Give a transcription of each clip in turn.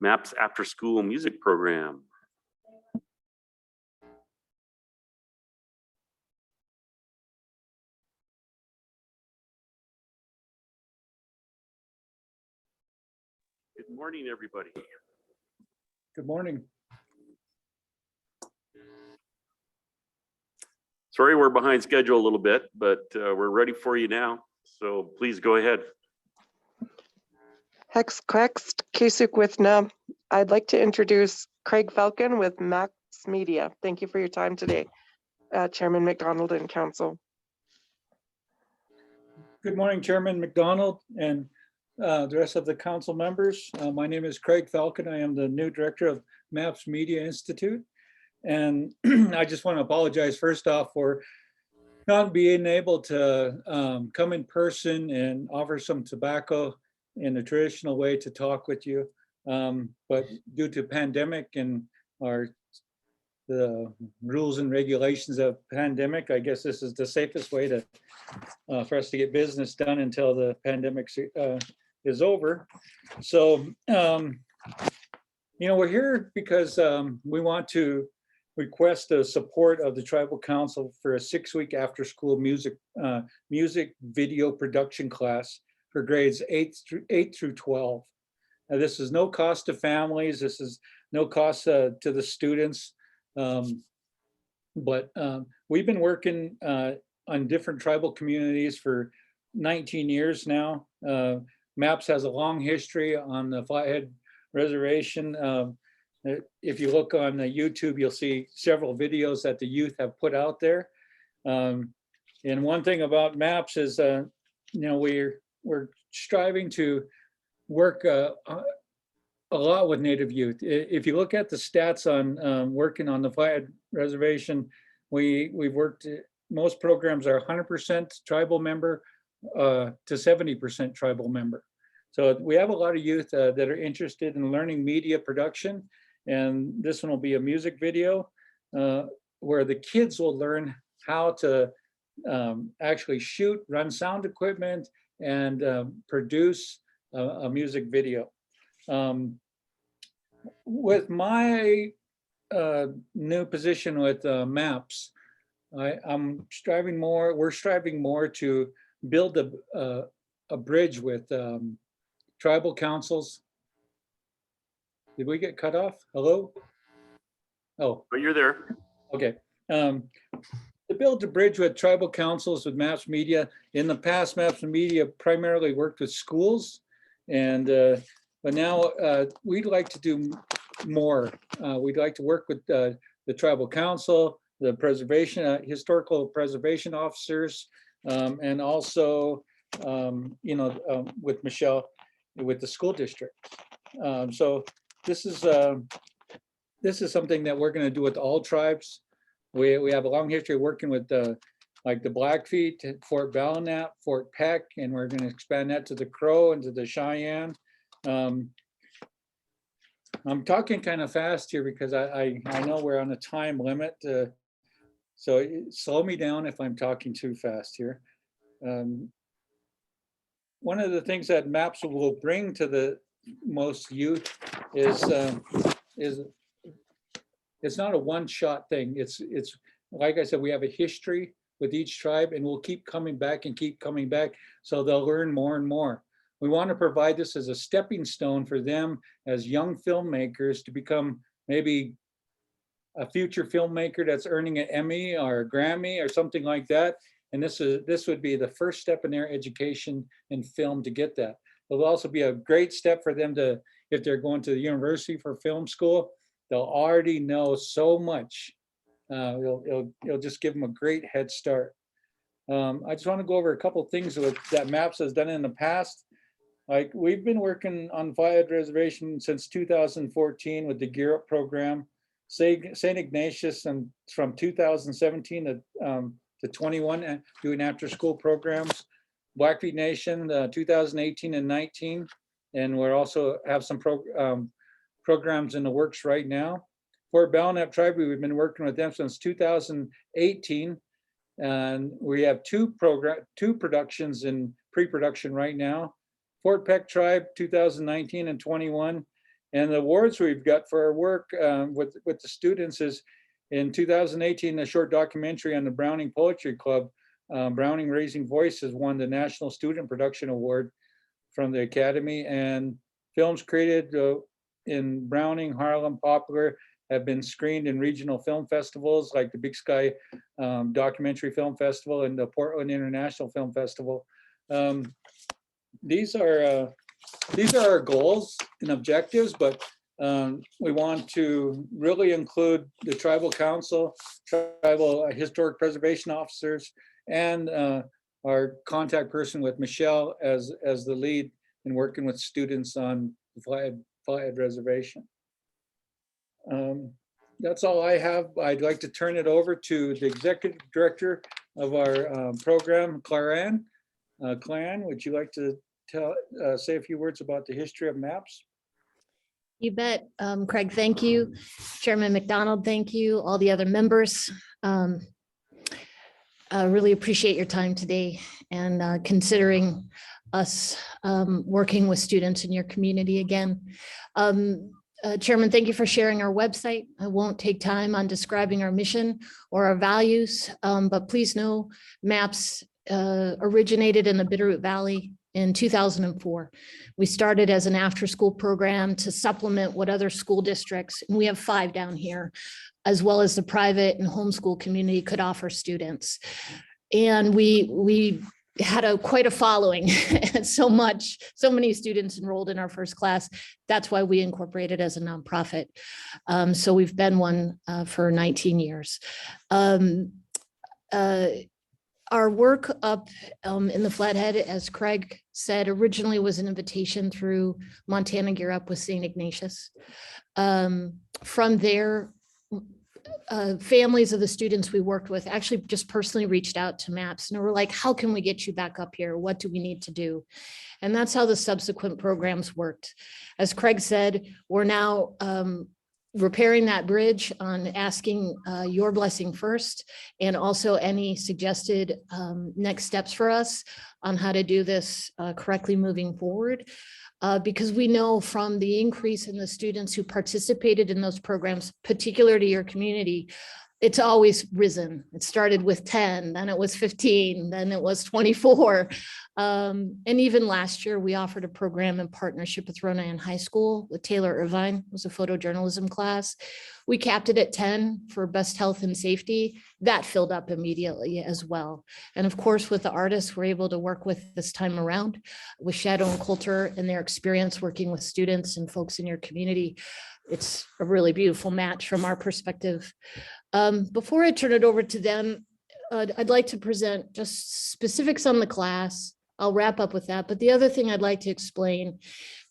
MAPS after school music program. Good morning, everybody. Good morning. Sorry we're behind schedule a little bit, but we're ready for you now. So please go ahead. Hex Quext, Kasuk with Na. I'd like to introduce Craig Falcon with Max Media. Thank you for your time today, Chairman McDonald and Council. Good morning, Chairman McDonald and the rest of the council members. My name is Craig Falcon. I am the new director of MAPS Media Institute. And I just want to apologize first off for not being able to come in person and offer some tobacco in a traditional way to talk with you. But due to pandemic and the rules and regulations of pandemic, I guess this is the safest way to for us to get business done until the pandemic is over. So, we're here because we want to request the support of the Tribal Council for a 6-week after-school music video production class for grades 8 through 12. Now, this is no cost to families. This is no cost to the students. But we've been working on different tribal communities for 19 years now. MAPS has a long history on the Flathead Reservation. If you look on the YouTube, you'll see several videos that the youth have put out there. And one thing about MAPS is, we're striving to work a lot with Native youth. If you look at the stats on working on the Flathead Reservation, we've worked, most programs are 100% tribal member to 70% tribal member. So we have a lot of youth that are interested in learning media production. And this one will be a music video where the kids will learn how to actually shoot, run sound equipment, and produce a music video. With my new position with MAPS, we're striving more to build a bridge with tribal councils. Did we get cut off? Hello? Oh. But you're there. Okay. To build a bridge with tribal councils with MAPS Media. In the past, MAPS Media primarily worked with schools, and but now we'd like to do more. We'd like to work with the tribal council, the preservation, historical preservation officers, and also, with Michelle, with the school district. So this is something that we're going to do with all tribes. We have a long history of working with like the Blackfeet, Fort Belknap, Fort Peck, and we're going to expand that to the Crow and to the Cheyenne. I'm talking kind of fast here because I know we're on a time limit. So slow me down if I'm talking too fast here. One of the things that MAPS will bring to the most youth is it's not a one-shot thing. It's like I said, we have a history with each tribe, and we'll keep coming back and keep coming back, so they'll learn more and more. We want to provide this as a stepping stone for them as young filmmakers to become maybe a future filmmaker that's earning an Emmy or a Grammy or something like that. And this would be the first step in their education in film to get that. It'll also be a great step for them to, if they're going to the university for film school, they'll already know so much. It'll just give them a great head start. I just want to go over a couple of things that MAPS has done in the past. Like, we've been working on Flathead Reservation since 2014 with the Gear Up program. St. Ignatius, and from 2017 to 21, doing after school programs. Blackfeet Nation, 2018 and 19. And we're also have some programs in the works right now. Fort Belknap Tribe, we've been working with them since 2018. And we have two productions in pre-production right now. Fort Peck Tribe, 2019 and 21. And the awards we've got for our work with the students is in 2018, a short documentary on the Browning Poetry Club, Browning Raising Voices won the National Student Production Award from the Academy, and films created in Browning, Harlem, Poplar have been screened in regional film festivals like the Big Sky Documentary Film Festival and the Portland International Film Festival. These are our goals and objectives, but we want to really include the tribal council, tribal historic preservation officers, and our contact person with Michelle as the lead in working with students on the Flathead Reservation. That's all I have. I'd like to turn it over to the executive director of our program, Claranne. Claranne, would you like to say a few words about the history of MAPS? You bet. Craig, thank you. Chairman McDonald, thank you. All the other members. I really appreciate your time today and considering us working with students in your community again. Chairman, thank you for sharing our website. I won't take time on describing our mission or our values, but please know MAPS originated in the Bitterroot Valley in 2004. We started as an after-school program to supplement what other school districts, and we have 5 down here, as well as the private and homeschool community could offer students. And we had quite a following, and so many students enrolled in our first class. That's why we incorporated as a nonprofit. So we've been one for 19 years. Our work up in the Flathead, as Craig said, originally was an invitation through Montana Gear Up with St. Ignatius. From there, families of the students we worked with actually just personally reached out to MAPS and were like, how can we get you back up here? What do we need to do? And that's how the subsequent programs worked. As Craig said, we're now repairing that bridge on asking your blessing first, and also any suggested next steps for us on how to do this correctly moving forward. Because we know from the increase in the students who participated in those programs, particular to your community, it's always risen. It started with 10, then it was 15, then it was 24. And even last year, we offered a program in partnership with Ronan High School with Taylor Irvine. It was a photojournalism class. We capped it at 10 for best health and safety. That filled up immediately as well. And of course, with the artists we're able to work with this time around, with Shadow and Coulter and their experience working with students and folks in your community, it's a really beautiful match from our perspective. Before I turn it over to them, I'd like to present just specifics on the class. I'll wrap up with that. But the other thing I'd like to explain,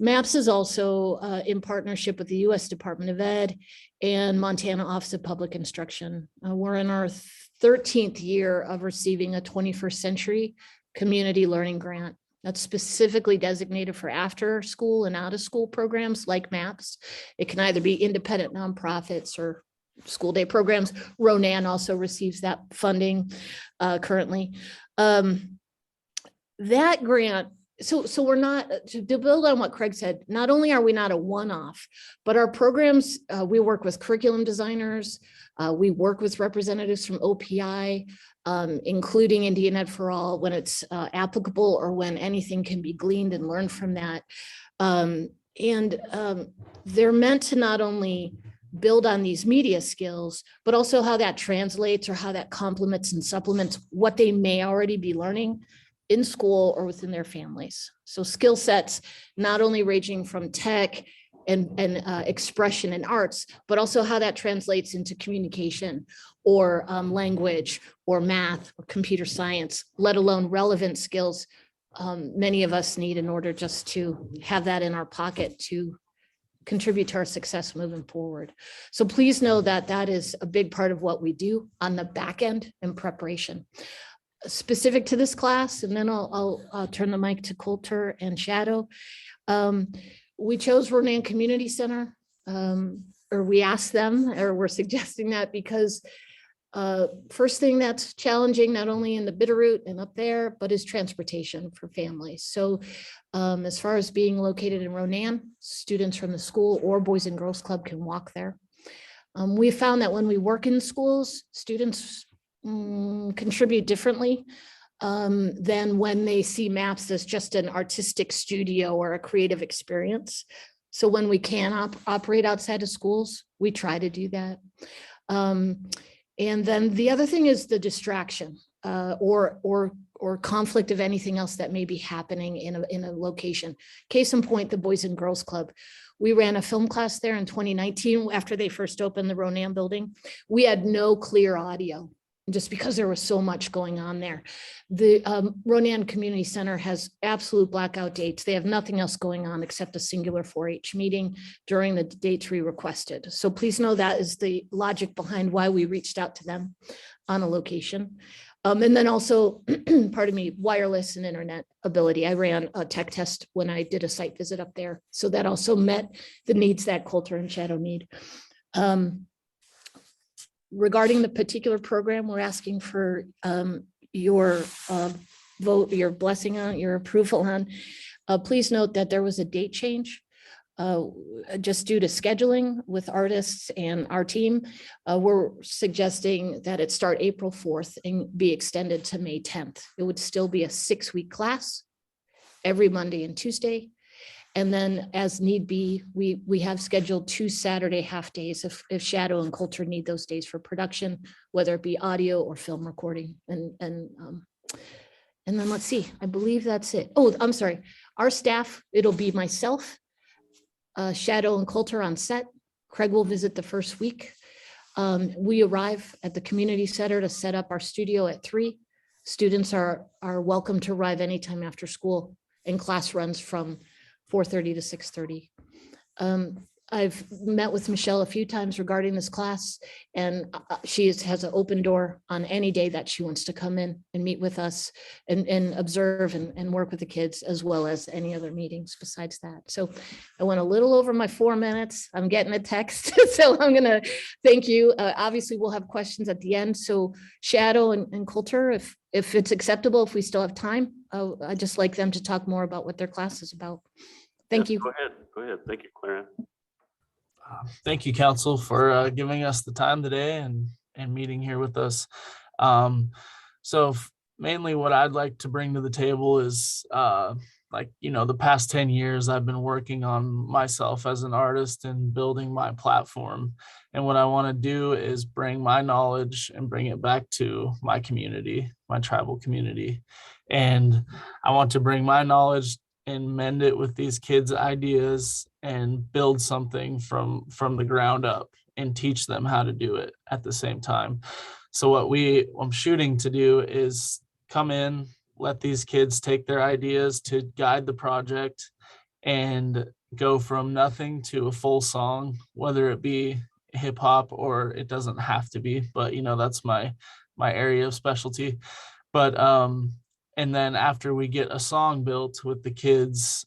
MAPS is also in partnership with the U.S. Department of Ed and Montana Office of Public Instruction. We're in our 13th year of receiving a 21st Century Community Learning Grant. That's specifically designated for after school and out of school programs like MAPS. It can either be independent nonprofits or school day programs. Ronan also receives that funding currently. That grant, so we're not, to build on what Craig said, not only are we not a one-off, but our programs, we work with curriculum designers, we work with representatives from OPI, including Indian Ed for All when it's applicable or when anything can be gleaned and learned from that. They're meant to not only build on these media skills, but also how that translates or how that complements and supplements what they may already be learning in school or within their families. So skill sets, not only ranging from tech and expression and arts, but also how that translates into communication or language or math or computer science, let alone relevant skills many of us need in order just to have that in our pocket to contribute to our success moving forward. So please know that that is a big part of what we do on the back end in preparation. Specific to this class, and then I'll turn the mic to Coulter and Shadow. We chose Ronan Community Center, or we asked them, or we're suggesting that because First thing that's challenging, not only in the Bitterroot and up there, but is transportation for families. So as far as being located in Ronan, students from the school or Boys and Girls Club can walk there. We found that when we work in schools, students contribute differently than when they see maps as just an artistic studio or a creative experience. So when we can operate outside of schools, we try to do that. And then the other thing is the distraction or conflict of anything else that may be happening in a location. Case in point, the Boys and Girls Club. We ran a film class there in 2019 after they first opened the Ronan building. We had no clear audio just because there was so much going on there. The Ronan Community Center has absolute blackout dates. They have nothing else going on except a singular 4-H meeting during the dates we requested. So please know that is the logic behind why we reached out to them on a location. And then also, pardon me, wireless and internet ability. I ran a tech test when I did a site visit up there. So that also met the needs that Coulter and Shadow need. Regarding the particular program, we're asking for your vote, your blessing on, your approval on. Please note that there was a date change just due to scheduling with artists and our team. We're suggesting that it start April 4th and be extended to May 10th. It would still be a 6-week class every Monday and Tuesday. And then as need be, we have scheduled 2 Saturday half days if Shadow and Coulter need those days for production, whether it be audio or film recording. And then let's see, I believe that's it. Oh, I'm sorry. Our staff, it'll be myself, Shadow and Coulter on set. Craig will visit the first week. We arrive at the community center to set up our studio at 3. Students are welcome to arrive anytime after school, and class runs from 4:30 to 6:30. I've met with Michelle a few times regarding this class, and she has an open door on any day that she wants to come in and meet with us and observe and work with the kids, as well as any other meetings besides that. So I went a little over my 4 minutes. I'm getting a text, so I'm gonna thank you. Obviously, we'll have questions at the end. So Shadow and Coulter, if it's acceptable, if we still have time, I'd just like them to talk more about what their class is about. Thank you. Go ahead. Thank you, Clara. Thank you, Council, for giving us the time today and meeting here with us. So mainly what I'd like to bring to the table is the past 10 years I've been working on myself as an artist and building my platform. And what I want to do is bring my knowledge and bring it back to my community, my tribal community. And I want to bring my knowledge and mend it with these kids' ideas and build something from the ground up and teach them how to do it at the same time. So what I'm shooting to do is come in, let these kids take their ideas to guide the project and go from nothing to a full song, whether it be hip hop or it doesn't have to be, but that's my area of specialty. But and then after we get a song built with the kids,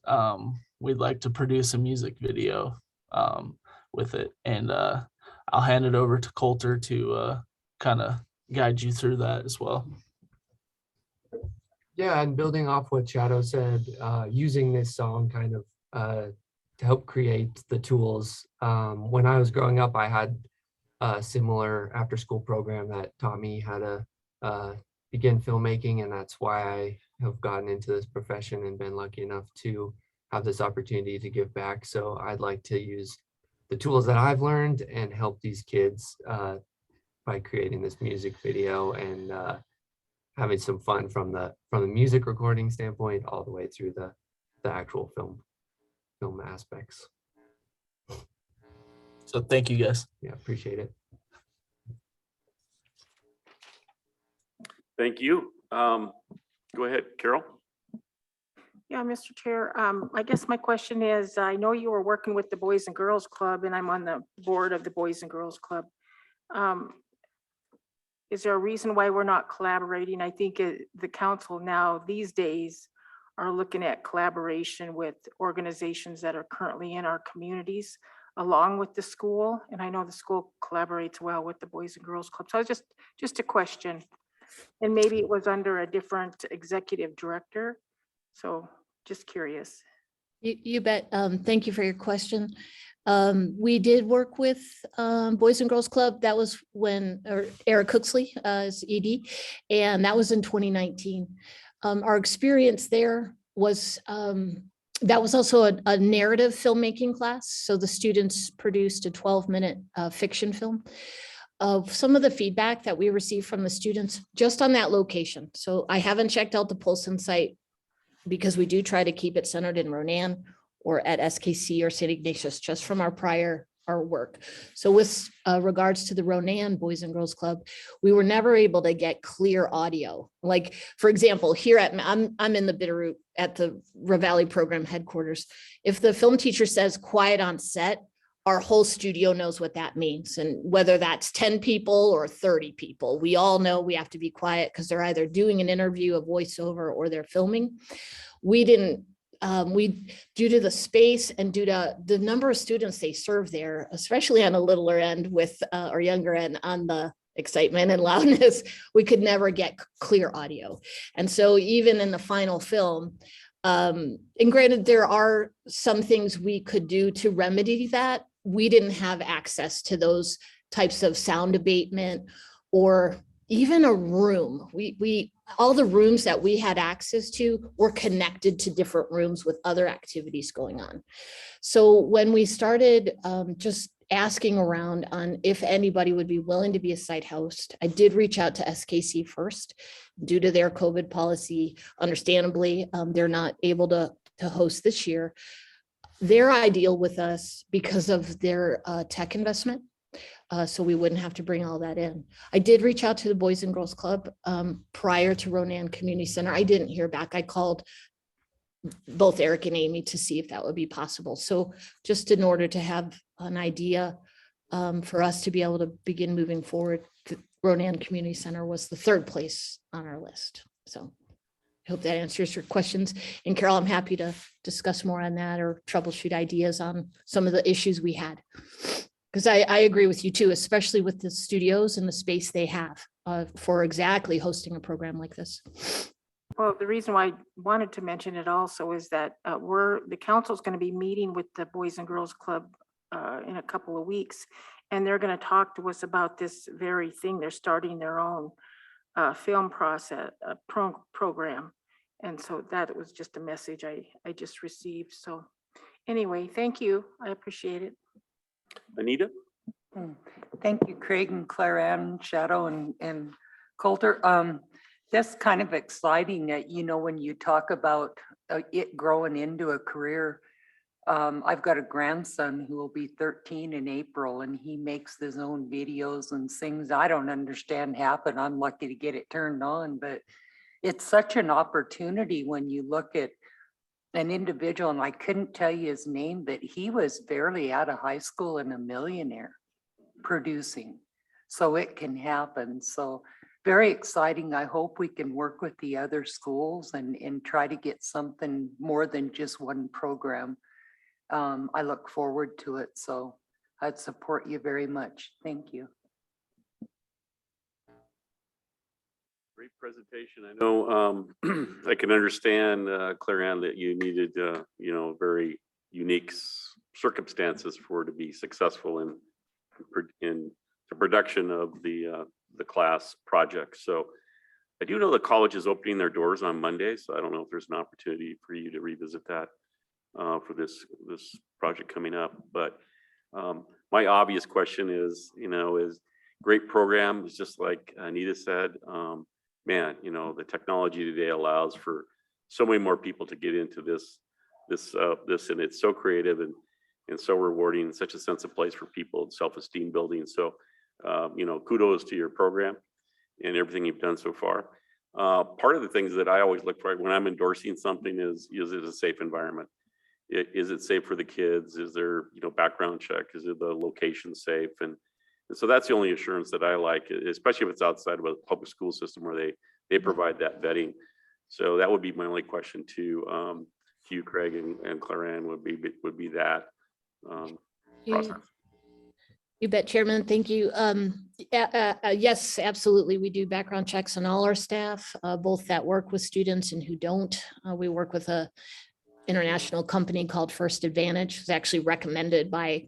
we'd like to produce a music video with it. And I'll hand it over to Coulter to kind of guide you through that as well. Yeah, and building off what Shadow said, using this song kind of to help create the tools. When I was growing up, I had a similar after-school program that taught me how to begin filmmaking, and that's why I have gotten into this profession and been lucky enough to have this opportunity to give back. So I'd like to use the tools that I've learned and help these kids by creating this music video and having some fun from the music recording standpoint all the way through the actual film aspects. So thank you, guys. Yeah, appreciate it. Thank you. Go ahead, Carol. Yeah, Mr. Chair, I guess my question is, I know you were working with the Boys and Girls Club, and I'm on the board of the Boys and Girls Club. Is there a reason why we're not collaborating? I think the council now these days are looking at collaboration with organizations that are currently in our communities. along with the school. And I know the school collaborates well with the Boys and Girls Club. So I was just a question. And maybe it was under a different executive director. So just curious. You bet. Thank you for your question. We did work with Boys and Girls Club. That was when Eric Cooksley is ED, and that was in 2019. Our experience there was that was also a narrative filmmaking class. So the students produced a 12-minute fiction film of some of the feedback that we received from the students just on that location. So I haven't checked out the Polson site because we do try to keep it centered in Ronan or at SKC or St. Ignatius, just from our work. So with regards to the Ronan Boys and Girls Club, we were never able to get clear audio. Like, for example, here I'm in the Bitterroot at the Ravalli program headquarters. If the film teacher says quiet on set, our whole studio knows what that means. And whether that's 10 people or 30 people, we all know we have to be quiet because they're either doing an interview, a voiceover, or they're filming. We didn't, due to the space and due to the number of students they serve there, especially on a littler end with, or younger end on the excitement and loudness, we could never get clear audio. And so even in the final film, and granted, there are some things we could do to remedy that. We didn't have access to those types of sound abatement or even a room. All the rooms that we had access to were connected to different rooms with other activities going on. So when we started just asking around on if anybody would be willing to be a site host, I did reach out to SKC first. Due to their COVID policy, understandably, they're not able to host this year. They're ideal with us because of their tech investment. So we wouldn't have to bring all that in. I did reach out to the Boys and Girls Club prior to Ronan Community Center. I didn't hear back. I called both Eric and Amy to see if that would be possible. So just in order to have an idea for us to be able to begin moving forward, the Ronan Community Center was the third place on our list. So I hope that answers your questions. And Carol, I'm happy to discuss more on that or troubleshoot ideas on some of the issues we had. Because I agree with you too, especially with the studios and the space they have for exactly hosting a program like this. Well, the reason why I wanted to mention it also is that the council is going to be meeting with the Boys and Girls Club in a couple of weeks, and they're going to talk to us about this very thing. They're starting their own film process program, and so that was just a message I just received. So anyway, thank you. I appreciate it. Anita? Thank you, Craig and Claire Ann, Shadow and Coulter. That's kind of exciting that, you know, when you talk about it growing into a career. I've got a grandson who will be 13 in April, and he makes his own videos and things I don't understand happen. I'm lucky to get it turned on, but it's such an opportunity when you look at an individual, and I couldn't tell you his name, but he was barely out of high school and a millionaire producing. So it can happen. So very exciting. I hope we can work with the other schools and try to get something more than just one program. I look forward to it. So I'd support you very much. Thank you. Great presentation. I know I can understand, Claire Ann, that you needed, you know, very unique circumstances for to be successful in the production of the class project. So I do know the college is opening their doors on Monday, so I don't know if there's an opportunity for you to revisit that for this project coming up. But my obvious question is, you know, is great program. It's just like Anita said. Man, you know, the technology today allows for so many more people to get into this, and it's so creative and so rewarding, and such a sense of place for people, self-esteem building. So, you know, kudos to your program and everything you've done so far. Part of the things that I always look for when I'm endorsing something is it a safe environment? Is it safe for the kids? Is there, you know, background check? Is it the location safe? And so that's the only assurance that I like, especially if it's outside of a public school system where they provide that vetting. So that would be my only question to you, Craig and Claire Ann, would be that. You- process. You bet, Chairman. Thank you. Yes, absolutely. We do background checks on all our staff, both that work with students and who don't. We work with a international company called First Advantage. It's actually recommended by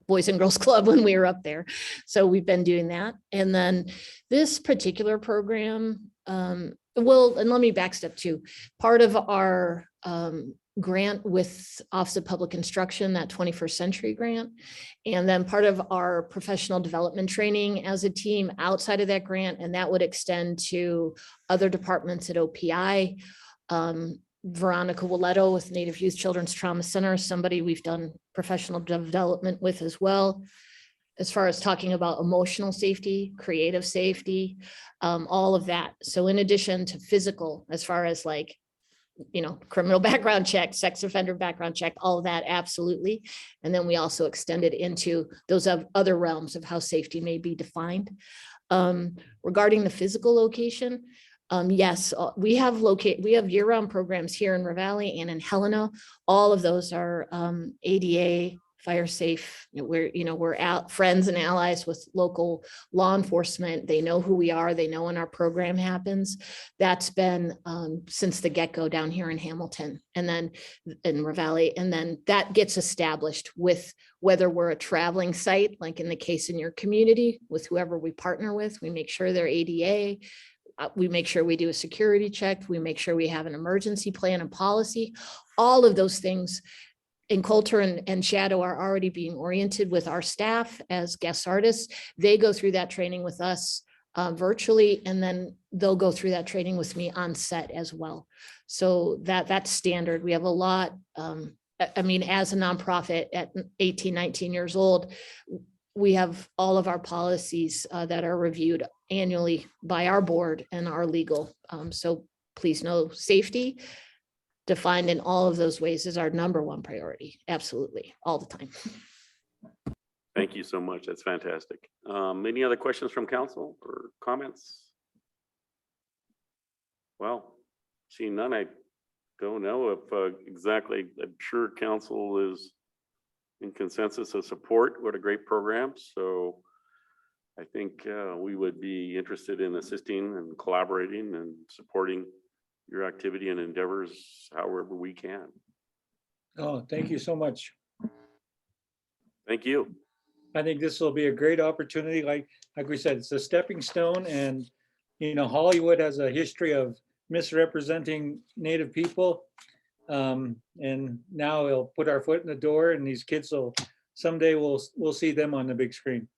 Boys and Girls Club when we were up there. So we've been doing that. And then this particular program, well, and let me backstep too. Part of our grant with Office of Public Instruction, that 21st Century grant, and then part of our professional development training as a team outside of that grant, and that would extend to other departments at OPI. Veronica Walletto with Native Youth Children's Trauma Center, somebody we've done professional development with as well. As far as talking about emotional safety, creative safety, all of that. So in addition to physical, as far as like, you know, criminal background check, sex offender background check, all of that, absolutely. And then we also extended into those other realms of how safety may be defined. Regarding the physical location, yes, we have year-round programs here in Ravalli and in Helena. All of those are ADA, fire safe. We're out friends and allies with local law enforcement. They know who we are. They know when our program happens. That's been since the get-go down here in Hamilton and then in Ravalli. And then that gets established with whether we're a traveling site, like in the case in your community, with whoever we partner with, we make sure they're ADA. We make sure we do a security check. We make sure we have an emergency plan and policy. All of those things in Coulter and Shadow are already being oriented with our staff as guest artists. They go through that training with us virtually, and then they'll go through that training with me on set as well. So that's standard. We have a lot. I mean, as a nonprofit at 18, 19 years old, we have all of our policies that are reviewed annually by our board and our legal. So please know safety defined in all of those ways is our number one priority. Absolutely, all the time. Thank you so much. That's fantastic. Any other questions from council or comments? Well, seeing none, I don't know if exactly, I'm sure council is in consensus of support. What a great program. So I think we would be interested in assisting and collaborating and supporting your activity and endeavors however we can. Oh, thank you so much. Thank you. I think this will be a great opportunity. Like we said, it's a stepping stone, and Hollywood has a history of misrepresenting Native people. And now we'll put our foot in the door, and these kids will someday we'll see them on the big screen.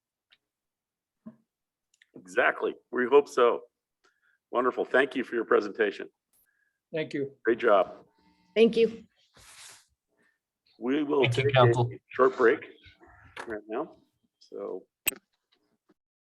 Exactly. We hope so. Wonderful. Thank you for your presentation. Thank you. Great job. Thank you. We will Thank you, take a council. short break right now. So